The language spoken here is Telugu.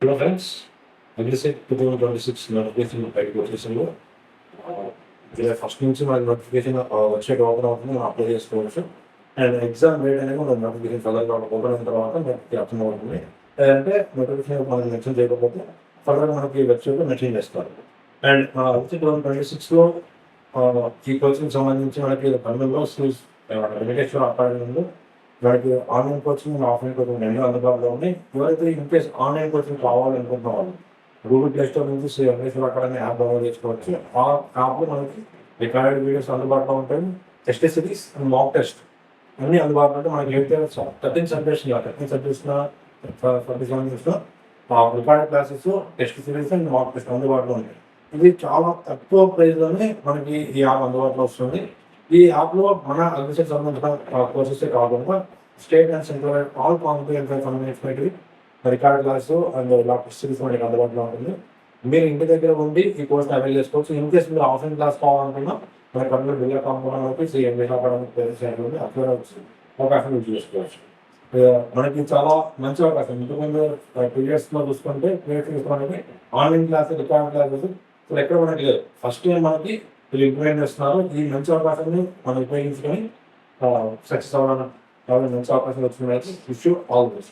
హలో ఫ్రెండ్స్, అగ్రిసెట్ 2026 నోటిఫికేషన్ బయటకు వచ్చేసింది. జూలై ఫస్ట్ నుంచి మనకి నోటిఫికేషన్ వెబ్సైట్ ఓపెన్ అవుతుంది, మనం అప్లై చేసుకోవచ్చు. అండ్ ఎగ్జామ్ డేట్ అనేది మన నోటిఫికేషన్ ఫర్దర్గా ఓపెన్ అయిన తర్వాత మనకి అర్థం అవుతుంది. లేదంటే నోటిఫికేషన్ మనకి మెన్షన్ చేయకపోతే ఫర్దర్గా మనకి వెబ్సైట్లో మెన్షన్ చేస్తారు. అండ్ అగ్రిసెట్ 2026లో ఈ కోచింగ్ సంబంధించి మనకి కర్నూలులో వెంకటేశ్వర అకాడమీలో మనకి ఆన్లైన్ కోచింగ్, ఆఫ్లైన్ కోచింగ్ రెండు అందుబాటులో ఉన్నాయి. ఎవరైతే ఇన్కేస్ ఆన్లైన్ కోచింగ్ కావాలనుకుంటున్న వాళ్ళు గూగుల్ ప్లే స్టోర్ నుంచి వెంకటేశ్వర అకాడమీ యాప్ డౌన్లోడ్ చేసుకోవచ్చు. ఆ యాప్లో మనకి రికార్డెడ్ వీడియోస్ అందుబాటులో ఉంటాయి. Test series and mock test అన్నీ అందుబాటులో ఉంటాయి. మనకి అయితే 13 subjects 47 recorded classes, test series and mock test అందుబాటులో ఉంటాయి. ఇది చాలా తక్కువ ప్రైస్లోనే మనకి ఈ యాప్ అందుబాటులో వస్తుంది. ఈ యాప్లో మన అగ్రికల్చర్ సంబంధించిన కోర్సెస్ కాకుండా state and central all competitive సంబంధించినవి record class and test series మనకి అందుబాటులో ఉంటుంది. మీరు ఇంటి దగ్గర ఉండి ఈ కోర్స్ అవైల్ చేసుకోవచ్చు. ఇన్ కేస్ మీరు ఆఫ్లైన్ క్లాస్ కావాలనుకున్నా మన కంప్యూటర్ బిల్లా కాంపౌండ్ ఎంఎస్ అకాడమిక్ అక్కడ అవకాశం యూజ్ చేసుకోవచ్చు. మనకి చాలా మంచి అవకాశం. ఇంతకుముందు పీరియడ్స్లో చూసుకుంటే మనకి ఆన్లైన్ క్లాస్, రికార్డ్ క్లాసెస్ ఎక్కడ మనకి లేదు. ఫస్ట్ టైం మనకి వీళ్ళు ఇంప్లిమెంట్ చేస్తున్నారు. ఈ మంచి అవకాశాన్ని మనం ఉపయోగించుకొని సక్సెస్ అవ్వాలని మంచి అవకాశం వచ్చింది. Issue all this.